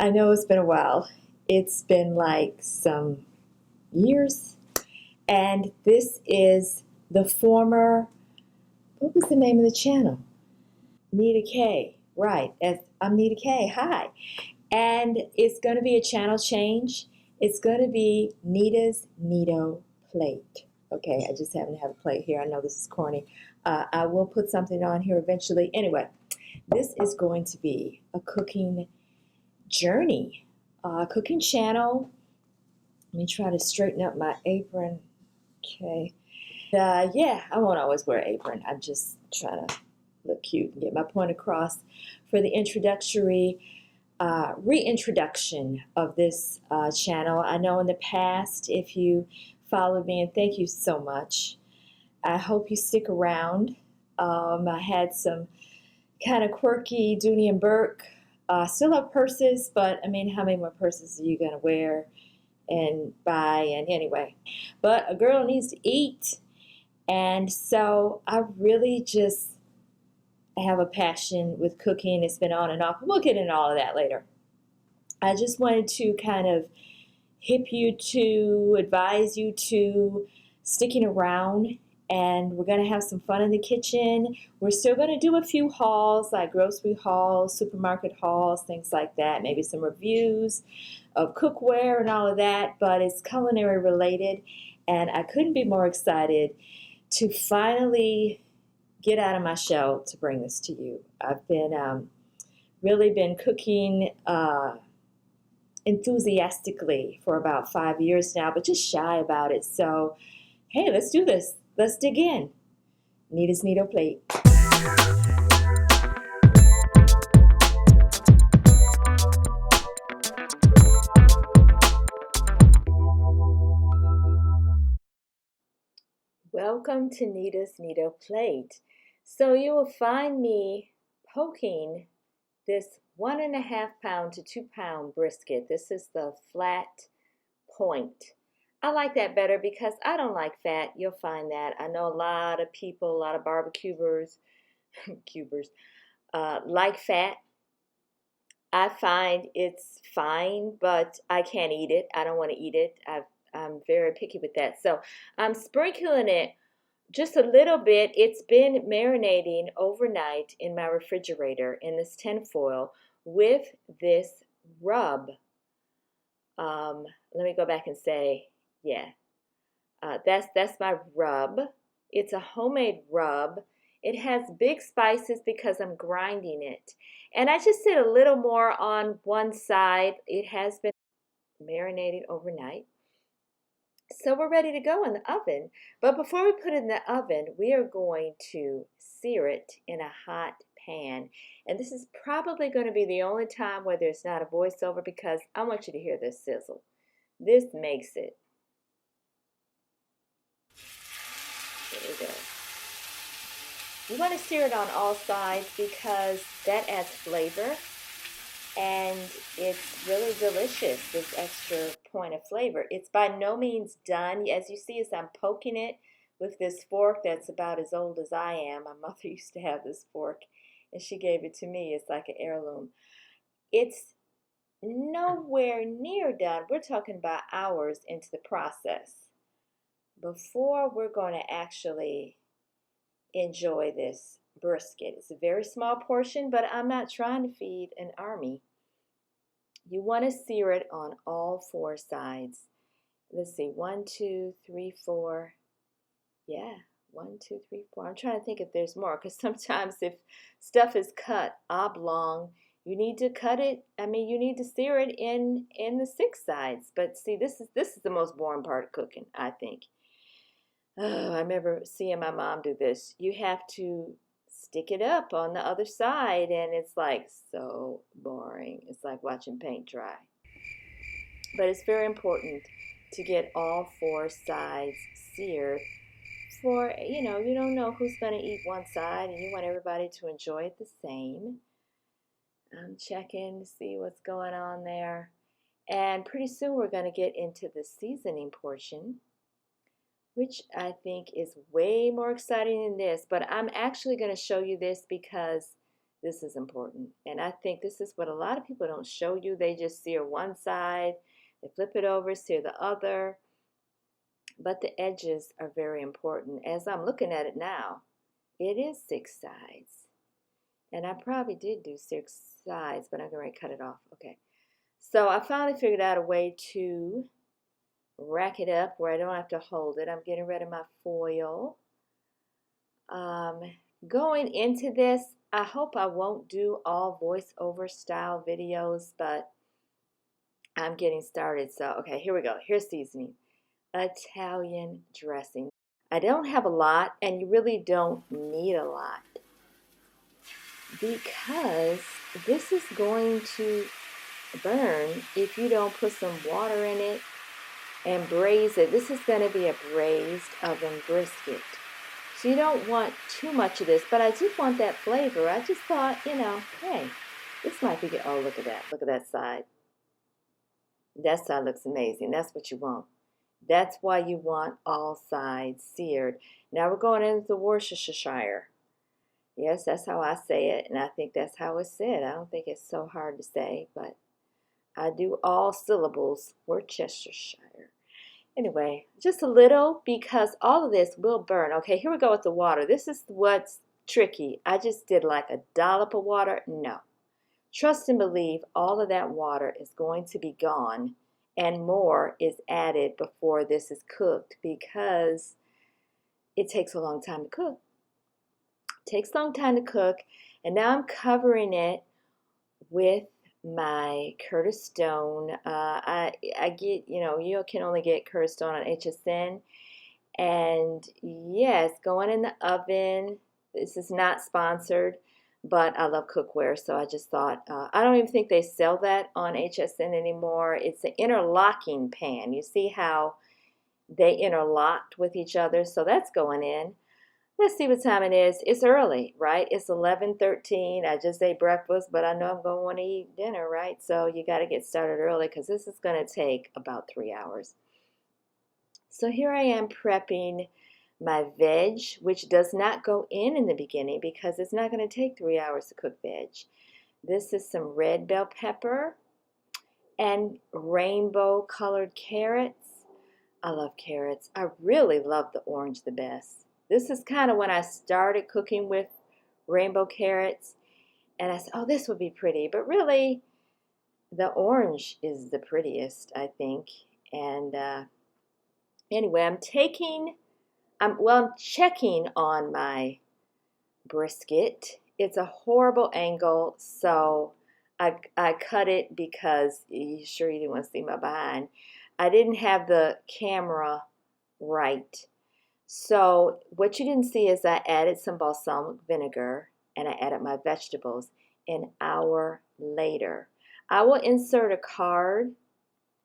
I know it's been a while. It's been like some years. And this is the former, what was the name of the channel? Nita K. Right. I'm Nita K. Hi. And it's going to be a channel change. It's going to be Nita's Nito Plate. Okay, I just happen to have a plate here. I know this is corny. I will put something on here eventually. Anyway, this is going to be a cooking journey, cooking channel. Let me try to straighten up my apron. Okay. Yeah, I won't always wear an apron. I'm just trying to look cute and get my point across for the introductory reintroduction of this channel. I know in the past, if you followed me, and thank you so much, I hope you stick around. I had some kind of quirky Dooney and Burke. Still have purses, but I mean, how many more purses are you going to wear and buy? And anyway, but a girl needs to eat. And so I really just have a passion with cooking. It's been on and off. We'll get into all of that later. I just wanted to kind of hip you to, advise you to sticking around, and we're going to have some fun in the kitchen. We're still going to do a few hauls, like grocery hauls, supermarket hauls, things like that, maybe some reviews of cookware and all of that, but it's culinary related, and I couldn't be more excited to finally get out of my shell to bring this to you. I've been really been cooking enthusiastically for about 5 years now, but just shy about it. So, hey, let's do this. Let's dig in. Nita's Nito Plate. Welcome to Nita's Nito Plate. So you will find me poking this 1.5 pound to 2 pound brisket. This is the flat point. I like that better because I don't like fat. You'll find that. I know a lot of people, a lot of barbecuers, like fat. I find it's fine, but I can't eat it. I don't want to eat it. I'm very picky with that. So I'm sprinkling it just a little bit. It's been marinating overnight in my refrigerator in this tin foil with this rub. Let me go back and say, yeah, that's my rub. It's a homemade rub. It has big spices because I'm grinding it. And I just did a little more on one side. It has been marinated overnight. So we're ready to go in the oven. But before we put it in the oven, we are going to sear it in a hot pan. And this is probably going to be the only time where there's not a voiceover because I want you to hear this sizzle. This makes it. There we go. You want to sear it on all sides because that adds flavor. And it's really delicious, this extra point of flavor. It's by no means done. As you see, as I'm poking it with this fork that's about as old as I am. My mother used to have this fork, and she gave it to me. It's like an heirloom. It's nowhere near done. We're talking about hours into the process before we're going to actually enjoy this brisket. It's a very small portion, but I'm not trying to feed an army. You want to sear it on all 4 sides. Let's see, 1, 2, 3, 4. Yeah, 1, 2, 3, 4. I'm trying to think if there's more, because sometimes if stuff is cut oblong, you need to cut it. I mean, you need to sear it in the 6 sides. But see, this is the most boring part of cooking, I think. Oh, I remember seeing my mom do this. You have to stick it up on the other side, and it's like so boring. It's like watching paint dry. But it's very important to get all 4 sides seared for, you don't know who's going to eat one side, and you want everybody to enjoy it the same. I'm checking to see what's going on there. And pretty soon we're going to get into the seasoning portion, which I think is way more exciting than this. But I'm actually going to show you this because This is important. And I think this is what a lot of people don't show you. They just sear one side, they flip it over, sear the other. But the edges are very important. As I'm looking at it now, it is 6 sides. And I probably did do 6 sides, but I'm going to cut it off. Okay. So I finally figured out a way to rack it up where I don't have to hold it. I'm getting rid of my foil. Going into this, I hope I won't do all voiceover style videos, but I'm getting started. So, okay, here we go. Here's seasoning. Italian dressing. I don't have a lot, and you really don't need a lot because this is going to burn if you don't put some water in it and braise it. This is going to be a braised oven brisket. So you don't want too much of this, but I do want that flavor. I just thought, hey, this might be good. Oh, look at that. Look at that side. That side looks amazing. That's what you want. That's why you want all sides seared. Now we're going into the Worcestershire. Yes, that's how I say it, and I think that's how it's said. I don't think it's so hard to say, but I do all syllables. Worcestershire. Anyway, just a little because all of this will burn. Okay, here we go with the water. This is what's tricky. I just did like a dollop of water. No. Trust and believe all of that water is going to be gone and more is added before this is cooked because it takes a long time to cook. It takes a long time to cook, and now I'm covering it with my Curtis Stone. I get, you can only get Curtis Stone on HSN. And yes, going in the oven. This is not sponsored, but I love cookware, so I just thought, I don't even think they sell that on HSN anymore. It's an interlocking pan. You see how they interlocked with each other? So that's going in. Let's see what time it is. It's early, right? It's 11:13. I just ate breakfast, but I know I'm going to want to eat dinner, right? So you got to get started early because this is going to take about 3 hours. So here I am prepping my veg, which does not go in the beginning because it's not going to take 3 hours to cook veg. This is some red bell pepper and rainbow colored carrots. I love carrots. I really love the orange the best. This is kind of when I started cooking with rainbow carrots, and I said, oh, this would be pretty. But really, the orange is the prettiest, I think. And anyway, I'm checking on my brisket. It's a horrible angle, so I cut it because you sure you didn't want to see my behind. I didn't have the camera right. So what you didn't see is I added some balsamic vinegar and I added my vegetables an hour later. I will insert a card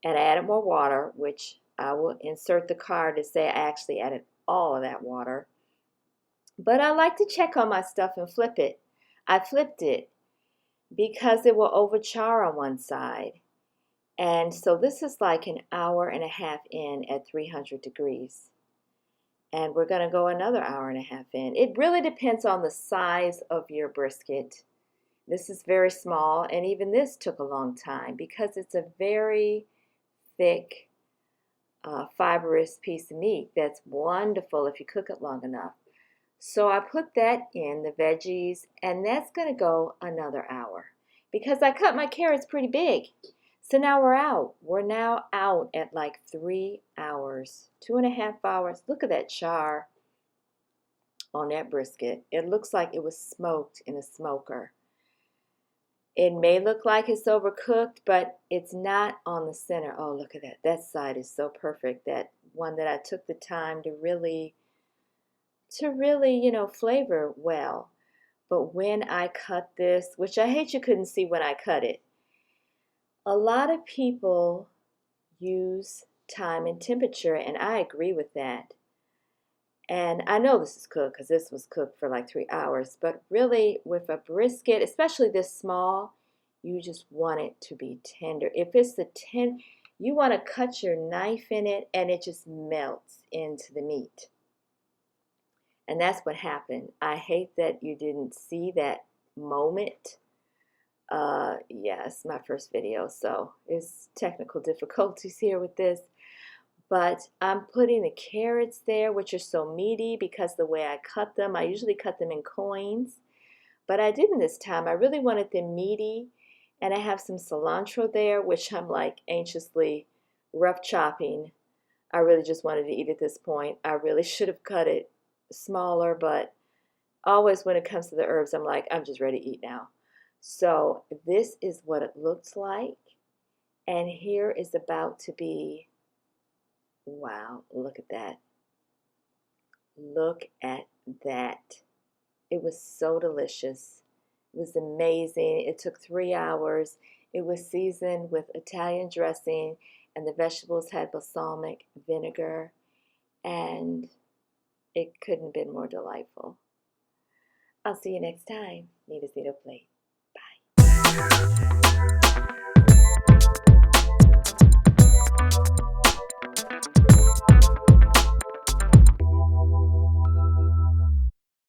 and I added more water, which I will insert the card to say I actually added all of that water. But I like to check on my stuff and flip it. I flipped it because it will overchar on one side. And so this is like an hour and a half in at 300 degrees. And we're going to go another hour and a half in. It really depends on the size of your brisket. This is very small, and even this took a long time because it's a very thick, fibrous piece of meat that's wonderful if you cook it long enough. So I put that in, the veggies, and that's going to go another hour because I cut my carrots pretty big. So now we're out. We're now out at like 3 hours, 2.5 hours. Look at that char on that brisket. It looks like it was smoked in a smoker. It may look like it's overcooked, but it's not on the center. Oh, look at that. That side is so perfect. That one that I took the time to really, flavor well. But when I cut this, which I hate you couldn't see when I cut it, a lot of people use time and temperature, and I agree with that. And I know this is cooked because this was cooked for like 3 hours, but really with a brisket, especially this small, you just want it to be tender. If it's you want to cut your knife in it and it just melts into the meat. And that's what happened. I hate that you didn't see that moment. Yes, my first video, so it's technical difficulties here with this. But I'm putting the carrots there, which are so meaty because the way I cut them, I usually cut them in coins, but I didn't this time. I really wanted them meaty, and I have some cilantro there, which I'm like anxiously rough chopping. I really just wanted to eat at this point. I really should have cut it smaller, but always when it comes to the herbs, I'm like, I'm just ready to eat now. So this is what it looks like, and here is about to be, wow, look at that. Look at that. It was so delicious. It was amazing. It took 3 hours. It was seasoned with Italian dressing, and the vegetables had balsamic vinegar, and it couldn't have been more delightful. I'll see you next time. Nita's Needle Plate. Bye.